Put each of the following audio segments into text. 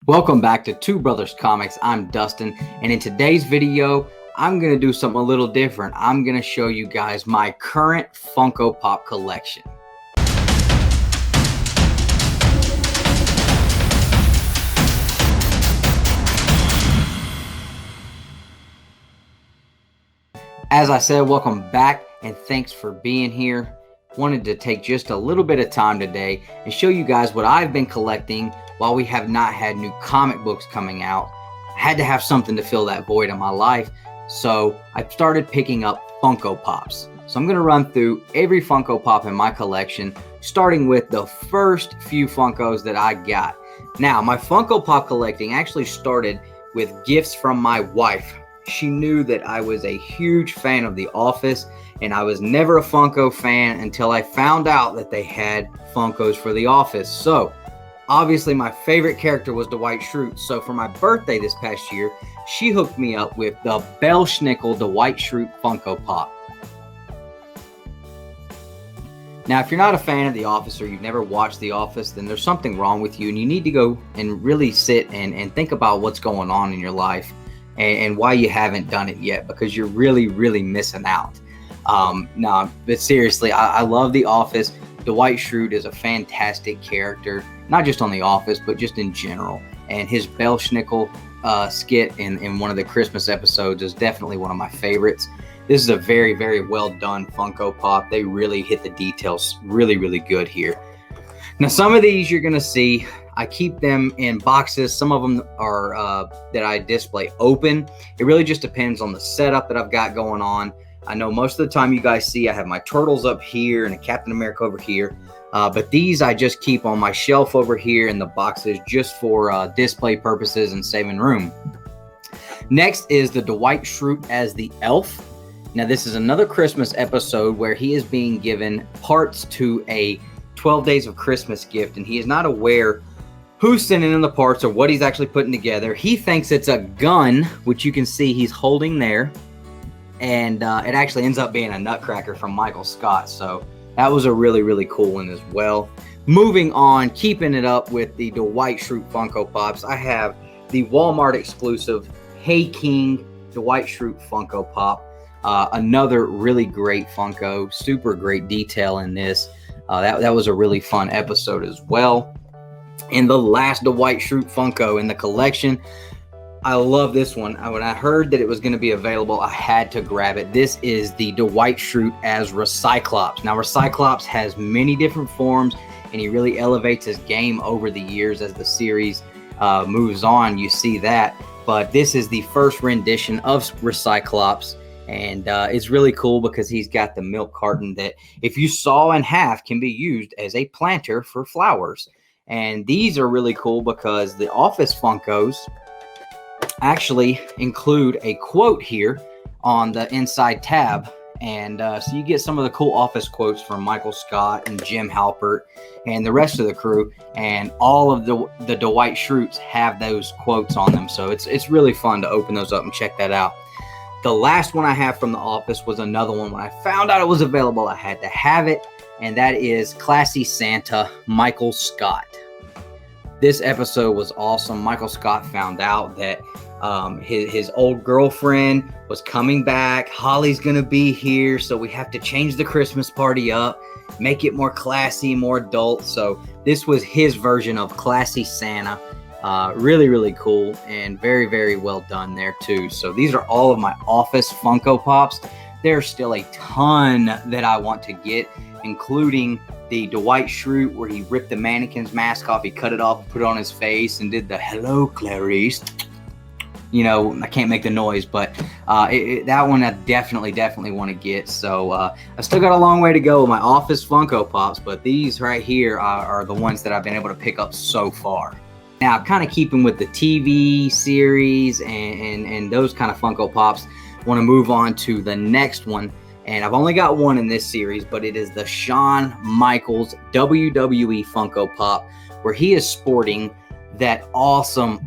Welcome back to Two Brothers Comics. I'm Dustin, and in today's video, I'm going to do something a little different. I'm going to show you guys my current Funko Pop collection. As I said, welcome back, and thanks for being here. Wanted to take just a little bit of time today and show you guys what I've been collecting while we have not had new comic books coming out. I had to have something to fill that void in my life, so I started picking up Funko Pops. So I'm going to run through every Funko Pop in my collection, starting with the first few Funkos that I got. Now, my Funko Pop collecting actually started with gifts from my wife. She knew that I was a huge fan of The Office, and I was never a Funko fan until I found out that they had Funkos for The Office. So, obviously, my favorite character was Dwight Schrute. So, for my birthday this past year, she hooked me up with the Belsnickel Dwight Schrute Funko Pop. Now, if you're not a fan of The Office or you've never watched The Office, then there's something wrong with you, and you need to go and really sit and think about what's going on in your life and why you haven't done it yet, because you're really missing out. No, but seriously, I love The Office. Dwight Schrute is a fantastic character, not just on The Office, but just in general. And his Belsnickel skit in one of the Christmas episodes is definitely one of my favorites. This is a very well done Funko Pop. They really hit the details really good here. Now, some of these you're going to see, I keep them in boxes. Some of them are that I display open. It really just depends on the setup that I've got going on. I know most of the time you guys see I have my Turtles up here and a Captain America over here. But these I just keep on my shelf over here in the boxes just for display purposes and saving room. Next is the Dwight Schrute as the Elf. Now, this is another Christmas episode where he is being given parts to a 12 Days of Christmas gift, and he is not aware who's sending him the parts or what he's actually putting together. He thinks it's a gun, which you can see he's holding there. And it actually ends up being a Nutcracker from Michael Scott. So that was a really cool one as well. Moving on, keeping it up with the Dwight Schrute Funko Pops, I have the Walmart exclusive Hey King Dwight Schrute Funko Pop. Another really great Funko, super great detail in this. That was a really fun episode as well. And the last Dwight Schrute Funko in the collection, I love this one. When I heard that it was going to be available, I had to grab it. This is the Dwight Schrute as Recyclops. Now, Recyclops has many different forms, and he really elevates his game over the years as the series moves on. You see that. But this is the first rendition of Recyclops, and it's really cool because he's got the milk carton that, if you saw in half, can be used as a planter for flowers. And these are really cool because the Office Funkos actually include a quote here on the inside tab, and so you get some of the cool Office quotes from Michael Scott and Jim Halpert and the rest of the crew, and all of the Dwight Schrutes have those quotes on them, so it's really fun to open those up and check that out. The last one I have from The Office was another one. When I found out it was available, I had to have it, and that is Classy Santa Michael Scott. This episode was awesome. Michael Scott found out that his old girlfriend was coming back. Holly's gonna be here, so we have to change the Christmas party up, make it more classy, more adult. So this was his version of Classy Santa. Really cool, and very well done there too. So these are all of my Office Funko Pops. There's still a ton that I want to get, including the Dwight Schrute where he ripped the mannequin's mask off, he cut it off, put it on his face, and did the "Hello, Clarice." You know, I can't make the noise, but that one I definitely want to get. So I still got a long way to go with my Office Funko Pops, but these right here are the ones that I've been able to pick up so far. Now, kind of keeping with the TV series and those kind of Funko Pops, want to move on to the next one. And I've only got one in this series, but it is the Shawn Michaels WWE Funko Pop, where he is sporting that awesome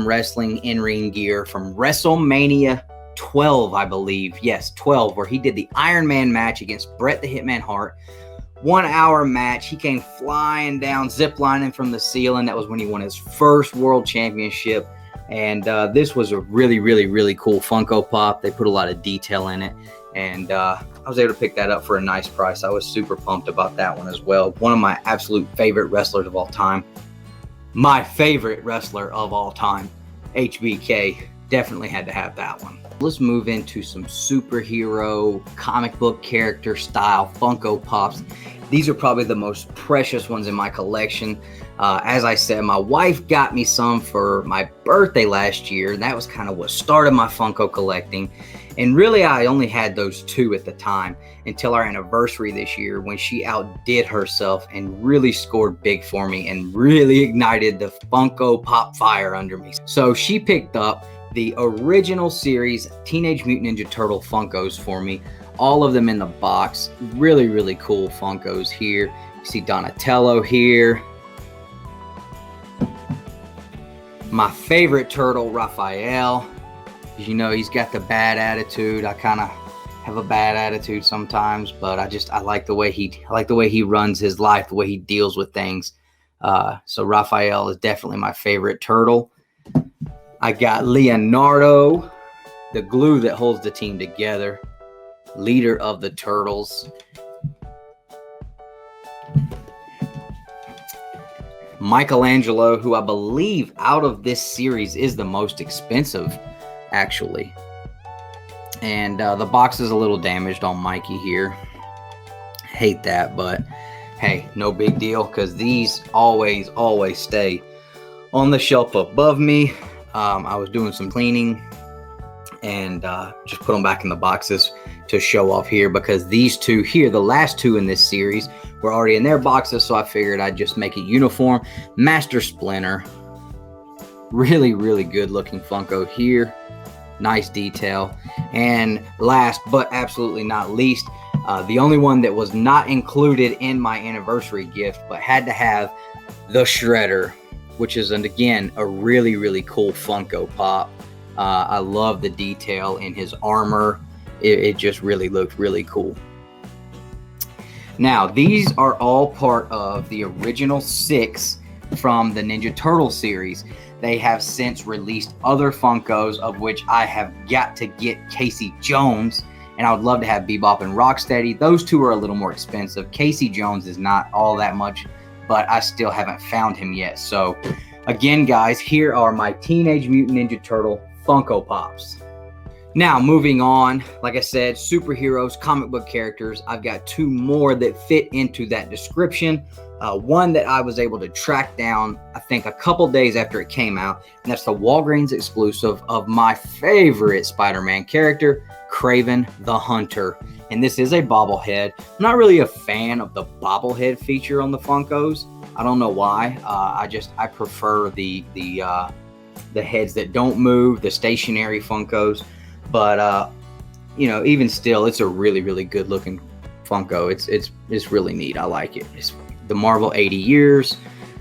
wrestling in-ring gear from WrestleMania 12, I believe. Yes, 12, where he did the Iron Man match against Bret the Hitman Hart, 1 hour match. He came flying down, ziplining from the ceiling. That was when he won his first world championship. And this was a really, really, really cool Funko Pop. They put a lot of detail in it. And I was able to pick that up for a nice price. I was super pumped about that one as well. One of my absolute favorite wrestlers of all time. My favorite wrestler of all time, HBK. Definitely had to have that one. Let's move into some superhero comic book character style Funko Pops. These are probably the most precious ones in my collection. As I said, my wife got me some for my birthday last year, and that was kind of what started my Funko collecting. And really, I only had those two at the time until our anniversary this year, when she outdid herself and really scored big for me and really ignited the Funko Pop fire under me. So she picked up the original series Teenage Mutant Ninja Turtle Funkos for me. All of them in the box. Really, really cool Funkos here. You see Donatello here. My favorite turtle, Raphael. As you know, he's got the bad attitude. I kind of have a bad attitude sometimes, but I like the way he runs his life, the way he deals with things. So Raphael is definitely my favorite turtle. I got Leonardo, the glue that holds the team together, leader of the Turtles. Michelangelo, who I believe out of this series is the most expensive, actually. And the box is a little damaged on Mikey here. Hate that, but hey, no big deal, because these always stay on the shelf above me. I was doing some cleaning and just put them back in the boxes to show off here, because these two here, the last two in this series, were already in their boxes, so I figured I'd just make it uniform. Master Splinter, really, really good looking Funko here. Nice detail. And last but absolutely not least, the only one that was not included in my anniversary gift but had to have, the Shredder, which is, again, a really, really cool Funko Pop. I love the detail in his armor. It just really looked really cool. Now, these are all part of the original 6 from the Ninja Turtle series. They have since released other Funkos, of which I have got to get Casey Jones, and I would love to have Bebop and Rocksteady. Those two are a little more expensive. Casey Jones is not all that much, but I still haven't found him yet. So again, guys, here are my Teenage Mutant Ninja Turtle Funko Pops. Now, moving on, like I said, superheroes, comic book characters. I've got 2 more that fit into that description. One that I was able to track down, I think, a couple days after it came out, and that's the Walgreens exclusive of my favorite Spider-Man character, Kraven the Hunter. And this is a bobblehead. I'm not really a fan of the bobblehead feature on the Funkos. I don't know why. I prefer the heads that don't move, the stationary Funkos. But you know, even still, it's a really, really good looking Funko. It's really neat. I like it. It's the Marvel 80 years.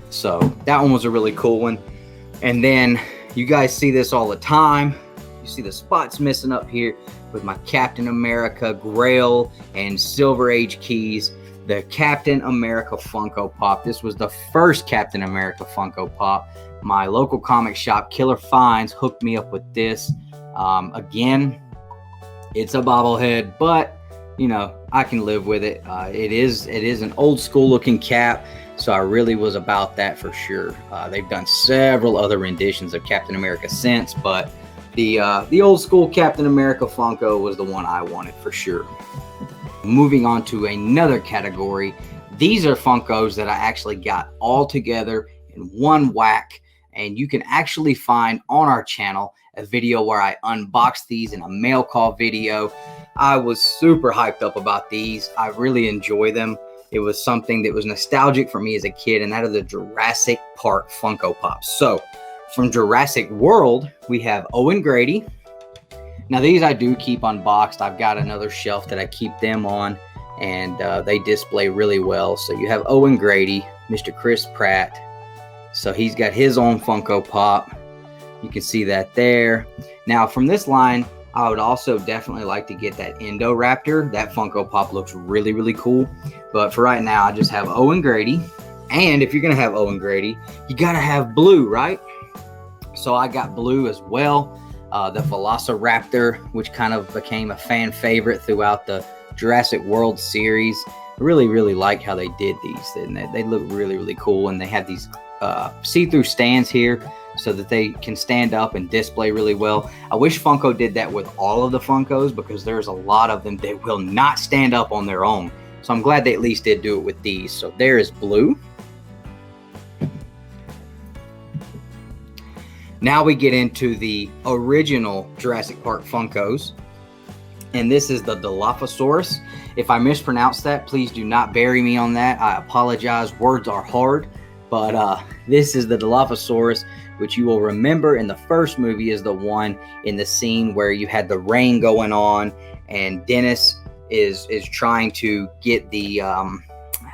So that one was a really cool one. And then you guys see this all the time. You see the spots missing up here with my Captain America Grail and Silver Age keys. The Captain America Funko Pop. This was the first Captain America Funko Pop. My local comic shop, Killer Finds, hooked me up with this. Again, it's a bobblehead, but you know, I can live with it. It is an old school looking cap, so I really was about that for sure. They've done several other renditions of Captain America since, but the old school Captain America Funko was the one I wanted for sure. Moving on to another category, these are Funkos that I actually got all together in one whack, and you can actually find on our channel a video where I unboxed these in a mail call video. I was super hyped up about these. I really enjoy them. It was something that was nostalgic for me as a kid, and that are the Jurassic Park Funko Pops. So from Jurassic World, we have Owen Grady. Now these I do keep unboxed. I've got another shelf that I keep them on, and they display really well. So you have Owen Grady, Mr. Chris Pratt. So he's got his own Funko Pop. You can see that there. Now from this line, I would also definitely like to get that Indoraptor. That Funko Pop looks really, really cool. But for right now, I just have Owen Grady. And if you're going to have Owen Grady, you got to have Blue, right? So I got Blue as well. The Velociraptor, which kind of became a fan favorite throughout the Jurassic World series. I really, really like how they did these. They look really, really cool. And they have these see-through stands here so that they can stand up and display really well. I wish Funko did that with all of the Funkos, because there's a lot of them that will not stand up on their own. So I'm glad they at least did do it with these. So there is Blue. Now we get into the original Jurassic Park Funkos. And this is the Dilophosaurus. If I mispronounce that, please do not bury me on that. I apologize. Words are hard. But this is the Dilophosaurus, which you will remember in the first movie is the one in the scene where you had the rain going on, and Dennis is trying to get the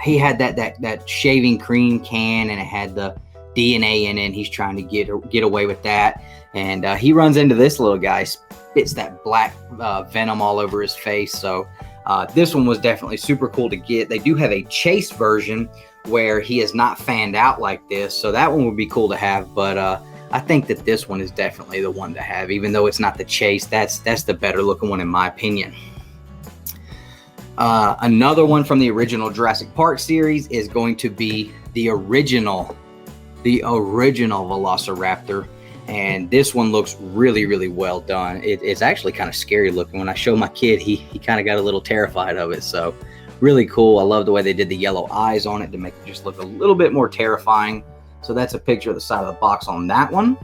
he had that shaving cream can, and it had the DNA in it, and he's trying to get away with that. And he runs into this little guy, spits that black venom all over his face. So this one was definitely super cool to get. They do have a chase version where he is not fanned out like this, so that one would be cool to have. But I think that this one is definitely the one to have, even though it's not the chase. That's the better looking one in my opinion. Another one from the original Jurassic Park series is going to be the original Velociraptor. And this one looks really, really well done. It's actually kind of scary looking. When I showed my kid, he kind of got a little terrified of it. So really cool. I love the way they did the yellow eyes on it to make it just look a little bit more terrifying. So that's a picture of the side of the box on that one.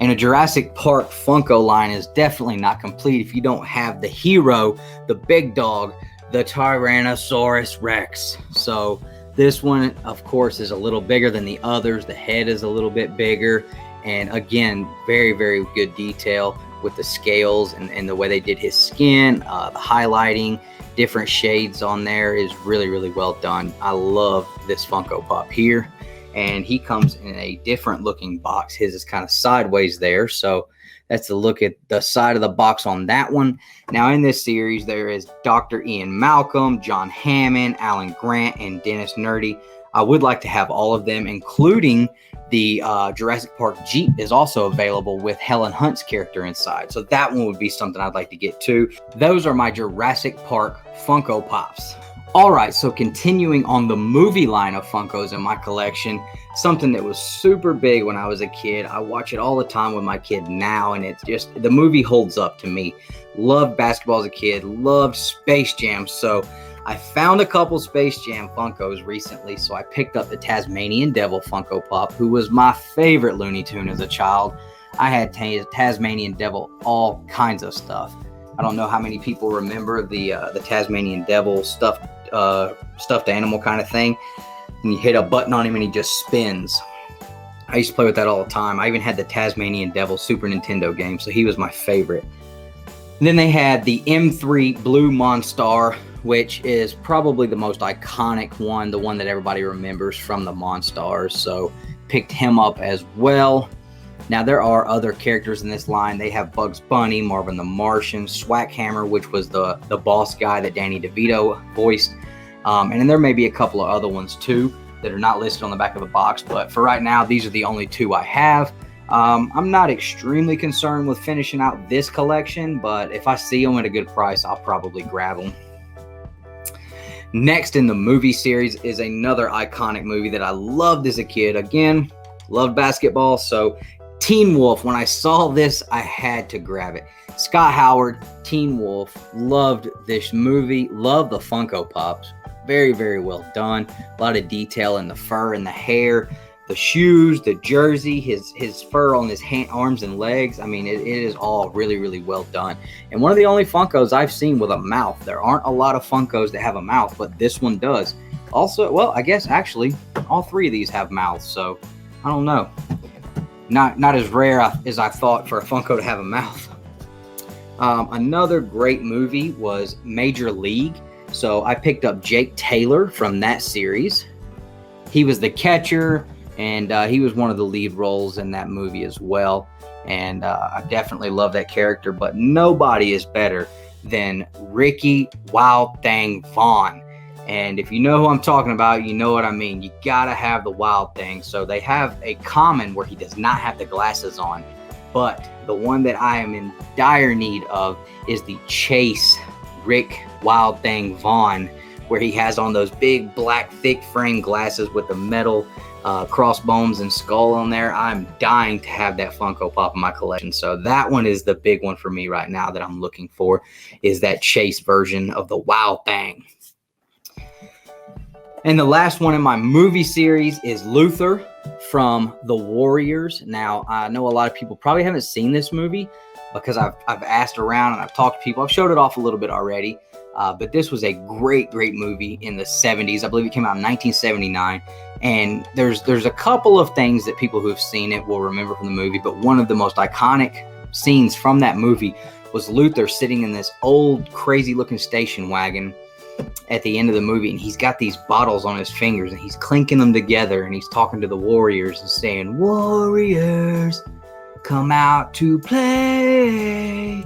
And a Jurassic Park Funko line is definitely not complete if you don't have the hero, the big dog, the Tyrannosaurus Rex. So this one, of course, is a little bigger than the others. The head is a little bit bigger. And again, very, very good detail with the scales and the way they did his skin, the highlighting, different shades on there is really, really well done. I love this Funko Pop here. And he comes in a different looking box. His is kind of sideways there. So that's a look at the side of the box on that one. Now in this series, there is Dr. Ian Malcolm, John Hammond, Alan Grant, and Dennis Nerdy. I would like to have all of them, including the Jurassic Park Jeep is also available with Helen Hunt's character inside. So that one would be something I'd like to get too. Those are my Jurassic Park Funko Pops. All right, so continuing on the movie line of Funkos in my collection, something that was super big when I was a kid. I watch it all the time with my kid now, and it's just, the movie holds up to me. Loved basketball as a kid, loved Space Jam. So I found a couple Space Jam Funkos recently, so I picked up the Tasmanian Devil Funko Pop, who was my favorite Looney Tune as a child. I had Tasmanian Devil, all kinds of stuff. I don't know how many people remember the Tasmanian Devil stuffed animal kind of thing. And you hit a button on him and he just spins. I used to play with that all the time. I even had the Tasmanian Devil Super Nintendo game, so he was my favorite. And then they had the M3 Blue Monstar, which is probably the most iconic one, the one that everybody remembers from the Monstars. So picked him up as well. Now there are other characters in this line. They have Bugs Bunny, Marvin the Martian, Swackhammer, which was the boss guy that Danny DeVito voiced. And then there may be a couple of other ones too that are not listed on the back of the box. But for right now, these are the only two I have. I'm not extremely concerned with finishing out this collection, but if I see them at a good price, I'll probably grab them. Next in the movie series is another iconic movie that I loved as a kid. Again, loved basketball, so Teen Wolf. When I saw this, I had to grab it. Scott Howard, Teen Wolf. Loved this movie. Loved the Funko Pops. Very, very well done. A lot of detail in the fur and the hair, the shoes, the jersey, his fur on his arms and legs. I mean, it is all really, really well done. And one of the only Funkos I've seen with a mouth. There aren't a lot of Funkos that have a mouth, but this one does. Also, well, I guess actually all three of these have mouths, so I don't know. Not as rare as I thought for a Funko to have a mouth. Another great movie was Major League. So I picked up Jake Taylor from that series. He was the catcher. and he was one of the lead roles in that movie as well. And I definitely love that character, but nobody is better than Ricky Wild Thing Vaughn. And if you know who I'm talking about, you know what I mean. You gotta have the Wild Thing. So they have a common where he does not have the glasses on, but the one that I am in dire need of is the Chase Rick Wild Thing Vaughn, where he has on those big black thick frame glasses with the metal crossbones and skull on there. I'm dying to have that Funko Pop in my collection. So that one is the big one for me right now that I'm looking for, is that Chase version of the Wild Thing. And the last one in my movie series is Luther from The Warriors. Now, I know a lot of people probably haven't seen this movie because I've asked around and I've talked to people. I've showed it off a little bit already. But this was a great movie in the 70s. I believe it came out in 1979. And there's a couple of things that people who have seen it will remember from the movie. But one of the most iconic scenes from that movie was Luther sitting in this old crazy looking station wagon at the end of the movie, and he's got these bottles on his fingers and he's clinking them together, and he's talking to the Warriors and saying, "Warriors, come out to play."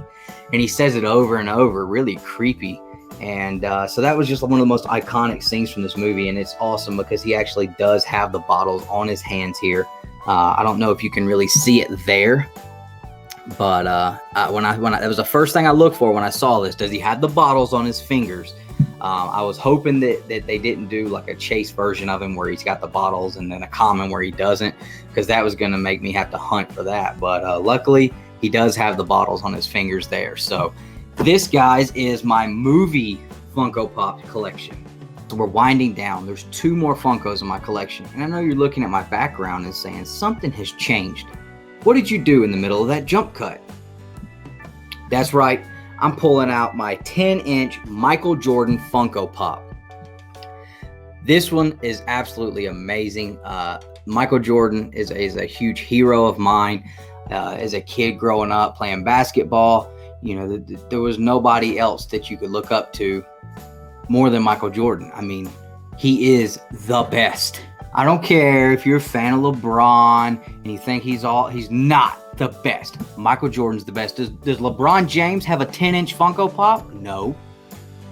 And he says it over and over, really creepy. And so that was just one of the most iconic scenes from this movie, and it's awesome because he actually does have the bottles on his hands here. I don't know if you can really see it there, but when that was the first thing I looked for when I saw this. Does he have the bottles on his fingers? I was hoping that they didn't do like a Chase version of him where he's got the bottles and then a common where he doesn't, because that was going to make me have to hunt for that. But luckily, he does have the bottles on his fingers there. So this, guys, is my movie Funko Pop collection. So we're winding down. There's 2 more Funkos in my collection. And I know you're looking at my background and saying something has changed. What did you do in the middle of that jump cut? That's right. I'm pulling out my 10-inch Michael Jordan Funko Pop. This one is absolutely amazing. Michael Jordan is a huge hero of mine. As a kid growing up playing basketball, you know, there was nobody else that you could look up to more than Michael Jordan. I mean, he is the best. I don't care if you're a fan of LeBron and you think he's not the best. Michael Jordan's the best. Does LeBron James have a 10-inch Funko Pop? No.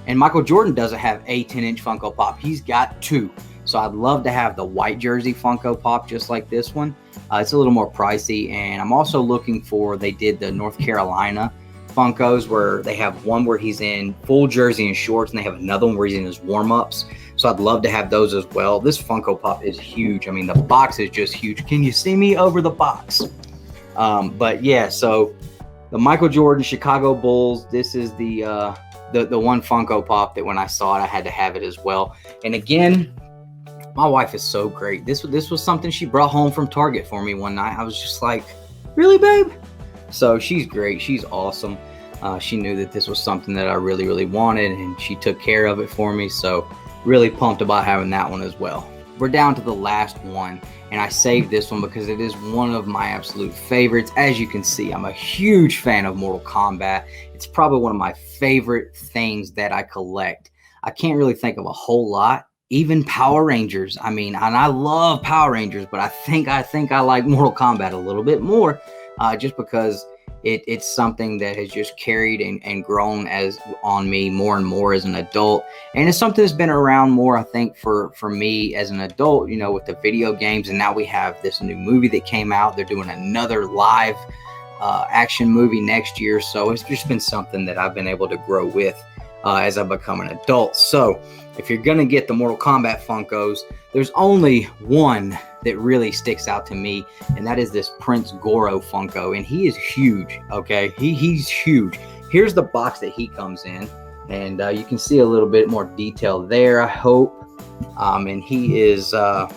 And Michael Jordan doesn't have a 10-inch Funko Pop. He's got 2. So I'd love to have the white jersey Funko Pop just like this one. It's a little more pricey. And I'm also looking for, they did the North Carolina Funkos where they have one where he's in full jersey and shorts, and they have another one where he's in his warm-ups. So I'd love to have those as well. This Funko Pop is huge. I mean, the box is just huge. Can you see me over the box? But yeah, so the Michael Jordan Chicago Bulls, this is the one Funko Pop that when I saw it, I had to have it as well. And again, my wife is so great. This was something she brought home from Target for me one night. I was just like, really, babe? So she's great. She's awesome. She knew that this was something that I really wanted, and she took care of it for me. So really pumped about having that one as well. We're down to the last one, and I saved this one because it is one of my absolute favorites. As you can see, I'm a huge fan of Mortal Kombat. It's probably one of my favorite things that I collect. I can't really think of a whole lot. Even Power Rangers. I mean, and I love Power Rangers, but I think I like Mortal Kombat a little bit more, just because it's something that has just carried and grown on me more and more as an adult. And it's something that's been around more, I think, for me as an adult, you know, with the video games. And now we have this new movie that came out. They're doing another live action movie next year. So it's just been something that I've been able to grow with as I become an adult. So if you're going to get the Mortal Kombat Funkos, there's only one that really sticks out to me, and that is this Prince Goro Funko, and he is huge, okay? He's huge. Here's the box that he comes in, and you can see a little bit more detail there, I hope. And he is a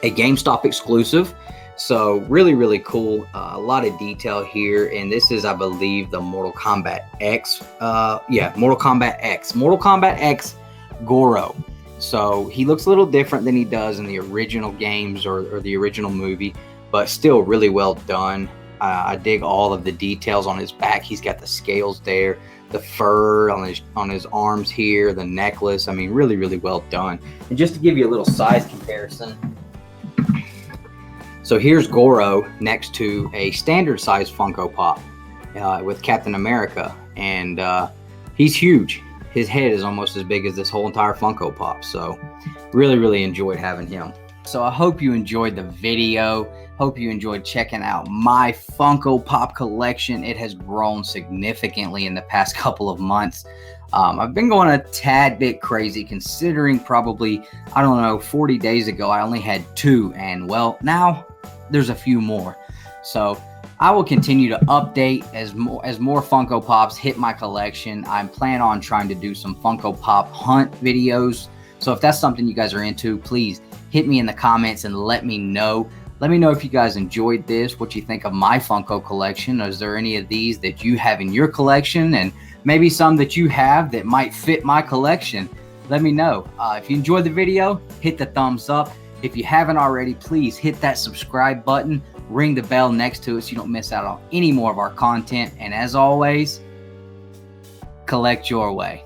GameStop exclusive, so really cool. A lot of detail here, and this is, I believe, the Mortal Kombat X. Mortal Kombat X Goro. So he looks a little different than he does in the original games or the original movie, but still really well done. I dig all of the details on his back. He's got the scales there, the fur on his arms here, the necklace. I mean, really well done. And just to give you a little size comparison, So here's Goro next to a standard size Funko Pop with Captain America, and he's huge. His head is almost as big as this whole entire Funko Pop. So really enjoyed having him. So I hope you enjoyed the video. Hope you enjoyed checking out my Funko Pop collection. It has grown significantly in the past couple of months. I've been going a tad bit crazy, considering probably, I don't know, 40 days ago I only had 2, and well, now there's a few more. So I will continue to update as more Funko Pops hit my collection. I plan on trying to do some Funko Pop hunt videos. So if that's something you guys are into, please hit me in the comments and let me know. Let me know if you guys enjoyed this, what you think of my Funko collection. Is there any of these that you have in your collection, and maybe some that you have that might fit my collection? Let me know. If you enjoyed the video, hit the thumbs up. If you haven't already, please hit that subscribe button, ring the bell next to it so you don't miss out on any more of our content. And as always, collect your way.